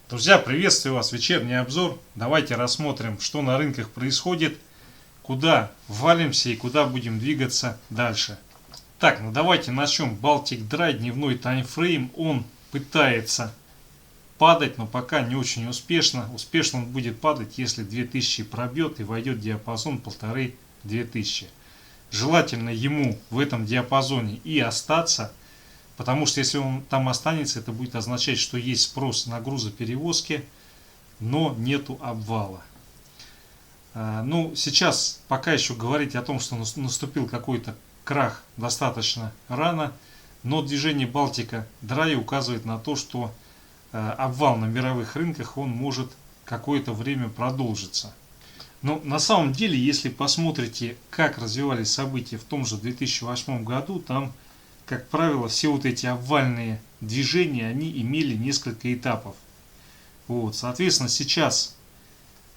Друзья, приветствую вас! Вечерний обзор. Давайте рассмотрим, что на рынках происходит, куда валимся и куда будем двигаться дальше. Так, ну давайте начнем. Baltic Dry, дневной таймфрейм. Он пытается падать, но пока не очень успешно. Успешно он будет падать, если 2000 пробьет и войдет в диапазон 1500-2000. Желательно ему в этом диапазоне и остаться. Потому что если он там останется, это будет означать, что есть спрос на грузоперевозки, но нету обвала. Ну, сейчас пока еще говорить о том, что наступил какой-то крах, достаточно рано, но движение Балтика Драй указывает на то, что обвал на мировых рынках он может какое-то время продолжиться. Но на самом деле, если посмотрите, как развивались события в том же 2008 году, там, как правило, все вот эти обвальные движения, они имели несколько этапов. Вот, соответственно, сейчас,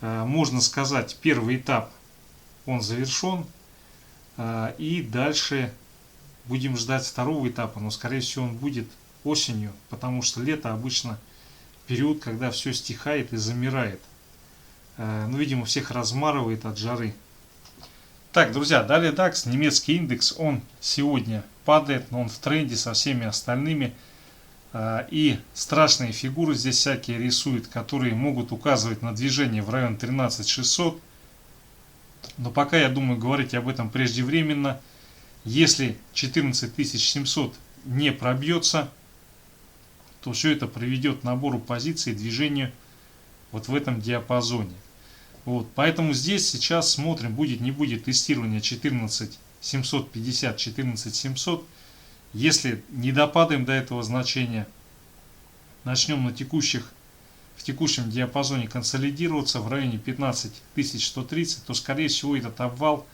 можно сказать, первый этап, он завершен. И дальше будем ждать второго этапа, но, скорее всего, он будет осенью, потому что лето обычно период, когда все стихает и замирает. Ну, видимо, всех размарывает от жары. Так, друзья, далее DAX, немецкий индекс, он сегодня падает, но он в тренде со всеми остальными. И страшные фигуры здесь всякие рисуют, которые могут указывать на движение в район 13600. Но пока, я думаю, говорить об этом преждевременно. Если 14700 не пробьется, то все это приведет к набору позиций и движению вот в этом диапазоне. Вот, поэтому здесь сейчас смотрим, будет не будет тестирование 14750, 14700. Если не допадаем до этого значения, начнем в текущем диапазоне консолидироваться в районе 15130, то скорее всего этот обвал,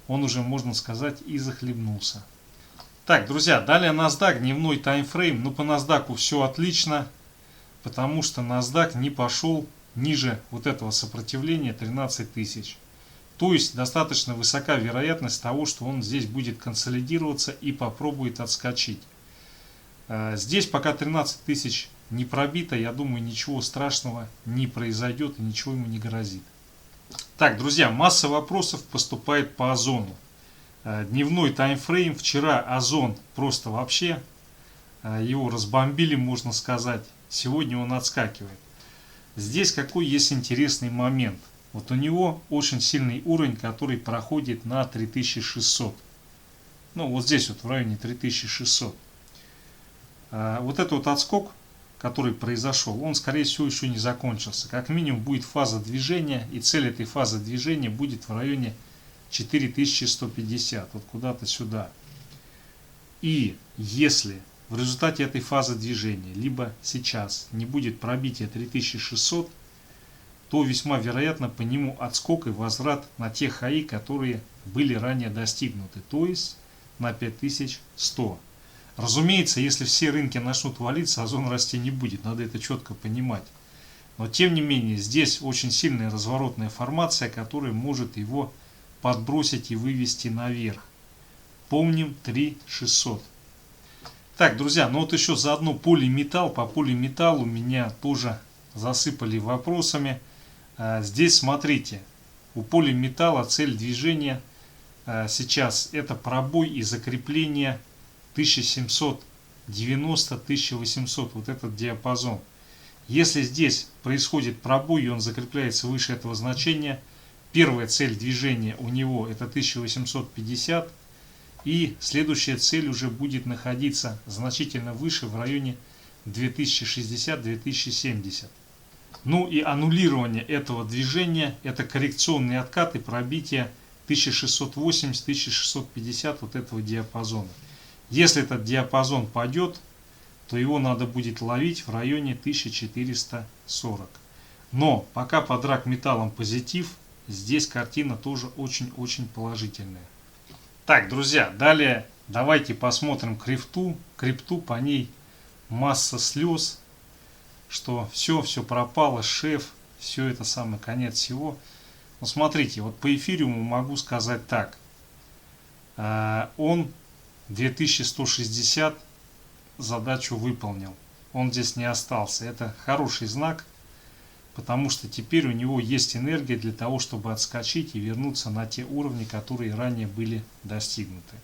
он уже, можно сказать, и захлебнулся. Так, друзья, далее NASDAQ, дневной таймфрейм. Ну, по NASDAQ все отлично, потому что NASDAQ не пошел ниже вот этого сопротивления 13 тысяч. То есть достаточно высока вероятность того, что он здесь будет консолидироваться и попробует отскочить. Здесь пока 13 тысяч не пробито, я думаю, ничего страшного не произойдет и ничего ему не грозит. Так, друзья, масса вопросов поступает по Озону. Дневной таймфрейм. Вчера Озон просто вообще, его разбомбили, можно сказать. Сегодня он отскакивает. Здесь какой есть интересный момент. Вот у него очень сильный уровень, который проходит на 3600. Ну, вот здесь вот в районе 3600. Вот этот вот отскок, который произошел, он, скорее всего, еще не закончился. Как минимум будет фаза движения, и цель этой фазы движения будет в районе 4150, вот куда-то сюда. И если в результате этой фазы движения, либо сейчас не будет пробития 3600, то весьма вероятно по нему отскок и возврат на те хаи, которые были ранее достигнуты, то есть на 5100. Разумеется, если все рынки начнут валиться, Озон расти не будет, надо это четко понимать. Но тем не менее, здесь очень сильная разворотная формация, которая может его подбросить и вывести наверх. Помним 3600. Так, друзья, ну вот еще заодно полиметалл. По полиметаллу меня тоже засыпали вопросами. Здесь смотрите, у полиметалла цель движения сейчас это пробой и закрепление 1790-1800, вот этот диапазон. Если здесь происходит пробой и он закрепляется выше этого значения, первая цель движения у него это 1850, и следующая цель уже будет находиться значительно выше, в районе 2060-2070. Ну и аннулирование этого движения, это коррекционный откат и пробитие 1680-1650 вот этого диапазона. Если этот диапазон падет, то его надо будет ловить в районе 1440. Но пока по драгметаллам позитив, здесь картина тоже очень-очень положительная. Так, друзья, далее давайте посмотрим крипту. Крипту, по ней масса слез, что все пропало, шеф, все это самый конец всего. Но смотрите, вот по эфириуму могу сказать так. Он 2160 задачу выполнил. Он здесь не остался. Это хороший знак. потому что теперь у него есть энергия для того, чтобы отскочить и вернуться на те уровни, которые ранее были достигнуты.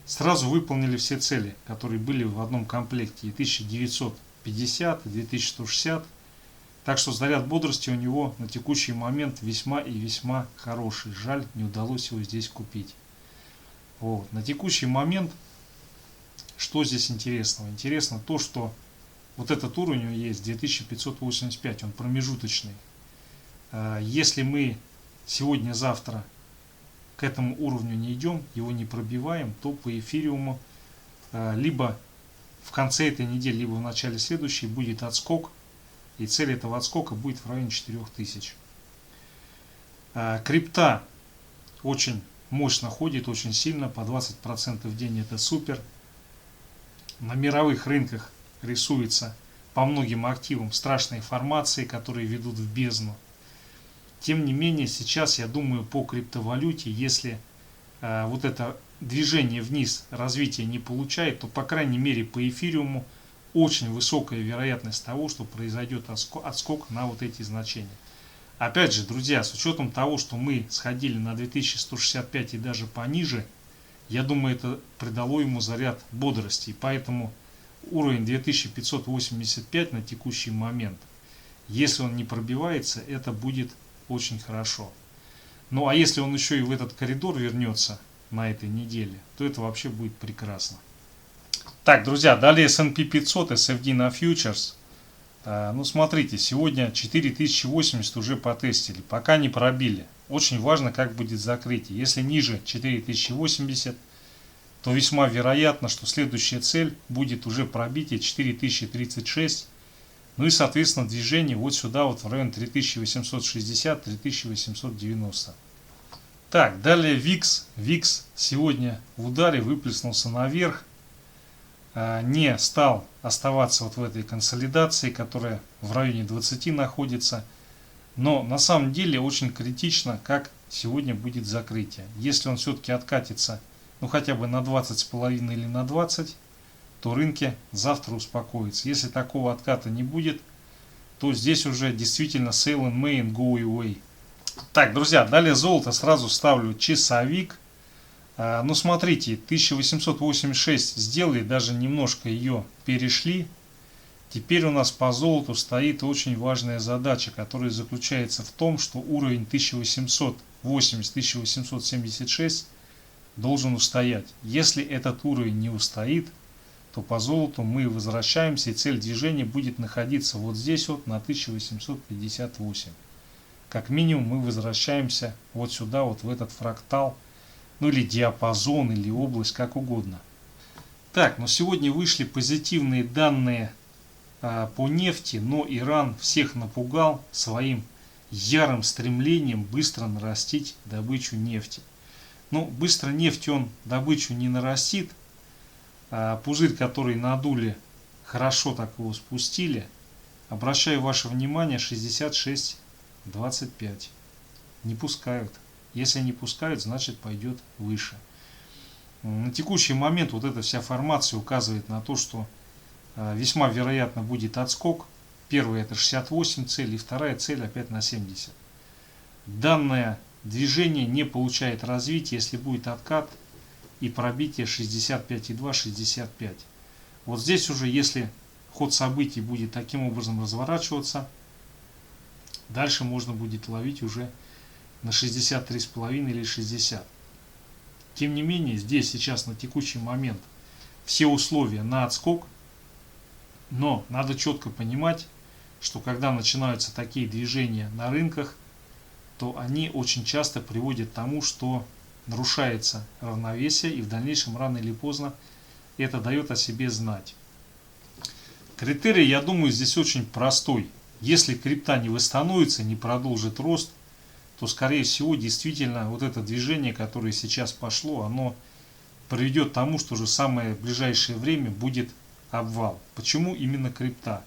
Сразу выполнили все цели, которые были в одном комплекте, и 1950, и 2160. Так что заряд бодрости у него на текущий момент весьма и весьма хороший. Жаль, не удалось его здесь купить. Вот. На текущий момент, что здесь интересного? Интересно то, что вот этот уровень у него есть 2585, он промежуточный. Если мы сегодня-завтра к этому уровню не идем, его не пробиваем, то по эфириуму либо в конце этой недели, либо в начале следующей будет отскок, и цель этого отскока будет в районе 4000. Крипта очень мощно ходит, очень сильно, по 20% в день, это супер. На мировых рынках рисуется по многим активам страшные формации, которые ведут в бездну. Тем не менее, сейчас я думаю по криптовалюте, если вот это движение вниз развития не получает, то по крайней мере по эфириуму очень высокая вероятность того, что произойдет отскок на вот эти значения. Опять же, друзья, с учетом того, что мы сходили на 2165 и даже пониже, я думаю, это придало ему заряд бодрости. Поэтому уровень 2585 на текущий момент, если он не пробивается, это будет очень хорошо. Ну а если он еще и в этот коридор вернется на этой неделе, то это вообще будет прекрасно. Так, друзья, далее S&P 500, SFD на фьючерс. Ну смотрите, сегодня 4080 уже потестили, пока не пробили. Очень важно, как будет закрытие. Если ниже 4080, то весьма вероятно, что следующая цель будет уже пробитие 4036. Ну и соответственно движение вот сюда, вот в район 3860-3890. Так, далее VIX. VIX сегодня в ударе выплеснулся наверх. Не стал оставаться вот в этой консолидации, которая в районе 20 находится. Но на самом деле очень критично, как сегодня будет закрытие. Если он все-таки откатится, ну хотя бы на 20,5 или на 20, то рынки завтра успокоятся. Если такого отката не будет, то здесь уже действительно sell in May and go away. Так, друзья, далее золото сразу ставлю часовик. Ну смотрите, 1886 сделали, даже немножко ее перешли. Теперь у нас по золоту стоит очень важная задача, которая заключается в том, что уровень 1880-1876 должен устоять. Если этот уровень не устоит, то по золоту мы возвращаемся, и цель движения будет находиться вот здесь вот на 1858. Как минимум мы возвращаемся вот сюда, вот в этот фрактал, ну или диапазон, или область, как угодно. Так, но сегодня вышли позитивные данные по нефти, но Иран всех напугал своим ярым стремлением быстро нарастить добычу нефти. Ну, быстро нефть он добычу не нарастит. Пузырь, который надули, хорошо так его спустили. Обращаю ваше внимание, 66,25. Не пускают. Если не пускают, значит пойдет выше. На текущий момент вот эта вся формация указывает на то, что весьма вероятно будет отскок. Первая это 68 цель, и вторая цель опять на 70. Данное движение не получает развития, если будет откат и пробитие 65,2-65. Вот здесь уже, если ход событий будет таким образом разворачиваться, дальше можно будет ловить уже на 63,5 или 60. Тем не менее, здесь сейчас на текущий момент все условия на отскок, но надо четко понимать, что когда начинаются такие движения на рынках, то они очень часто приводят к тому, что нарушается равновесие, и в дальнейшем рано или поздно это дает о себе знать. Критерий, я думаю, здесь очень простой. Если крипта не восстановится, не продолжит рост, то скорее всего действительно вот это движение, которое сейчас пошло, оно приведет к тому, что же самое ближайшее время будет обвал. Почему именно крипта?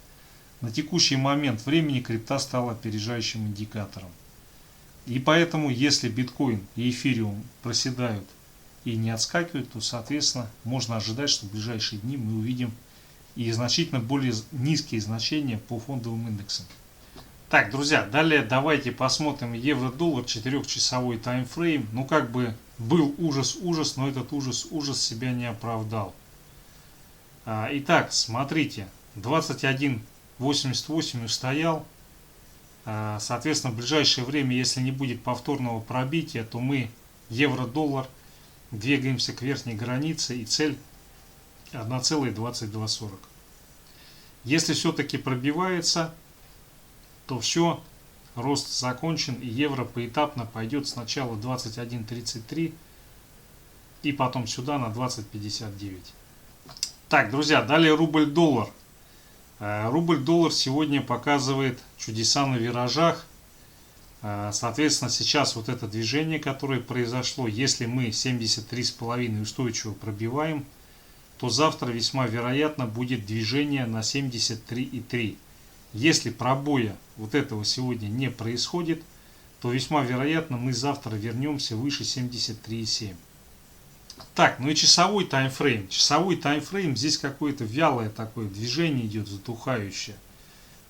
На текущий момент времени крипта стала опережающим индикатором. И поэтому, если биткоин и эфириум проседают и не отскакивают, то, соответственно, можно ожидать, что в ближайшие дни мы увидим и значительно более низкие значения по фондовым индексам. Так, друзья, далее давайте посмотрим евро-доллар 4-часовой таймфрейм. Ну, как бы был ужас-ужас, но этот ужас себя не оправдал. Итак, смотрите, 21.88 устоял. Соответственно, в ближайшее время, если не будет повторного пробития, то мы, евро-доллар, двигаемся к верхней границе и цель 1,2240. Если все-таки пробивается, то все, рост закончен, и евро поэтапно пойдет сначала 21.33 и потом сюда на 20.59. Так, друзья, далее рубль-доллар. Рубль-доллар сегодня показывает чудеса на виражах. Соответственно, сейчас вот это движение, которое произошло, если мы 73,5 устойчиво пробиваем, то завтра весьма вероятно будет движение на 73,3. Если пробоя вот этого сегодня не происходит, то весьма вероятно мы завтра вернемся выше 73,7. Так, ну и часовой таймфрейм. Часовой таймфрейм, здесь какое-то вялое такое движение идет, затухающее.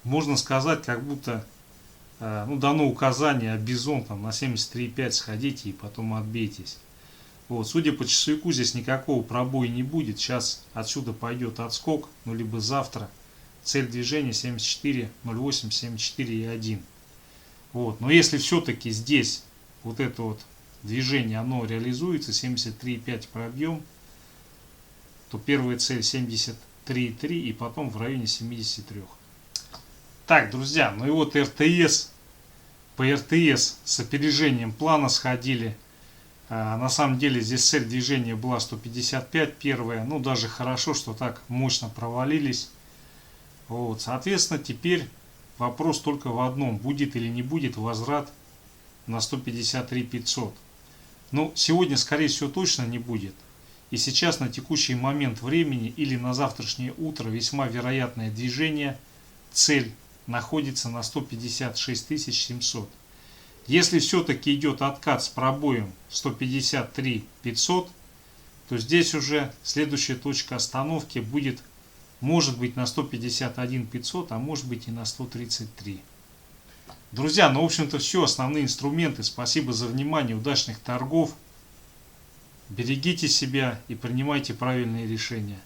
Можно сказать, как будто дано указание, бизон там на 73,5 сходите и потом отбейтесь. Вот, судя по часовику, здесь никакого пробоя не будет. Сейчас отсюда пойдет отскок, ну либо завтра. Цель движения 74,08, 74,1. Вот, но если все-таки здесь вот это вот движение, оно реализуется, 73,5 пробьем, то первая цель 73,3 и потом в районе 73. Так, друзья, ну и вот РТС, по РТС с опережением плана сходили. На самом деле здесь цель движения была 155 первая, ну даже хорошо, что так мощно провалились. Вот, соответственно, теперь вопрос только в одном, будет или не будет возврат на 153 500. Ну, сегодня, скорее всего, точно не будет. И сейчас на текущий момент времени или на завтрашнее утро весьма вероятное движение, цель находится на 156 700. Если все-таки идет откат с пробоем 153 500, то здесь уже следующая точка остановки будет, может быть, на 151 500, а может быть и на 133. Друзья, ну в общем-то все, основные инструменты. Спасибо за внимание, удачных торгов. Берегите себя и принимайте правильные решения.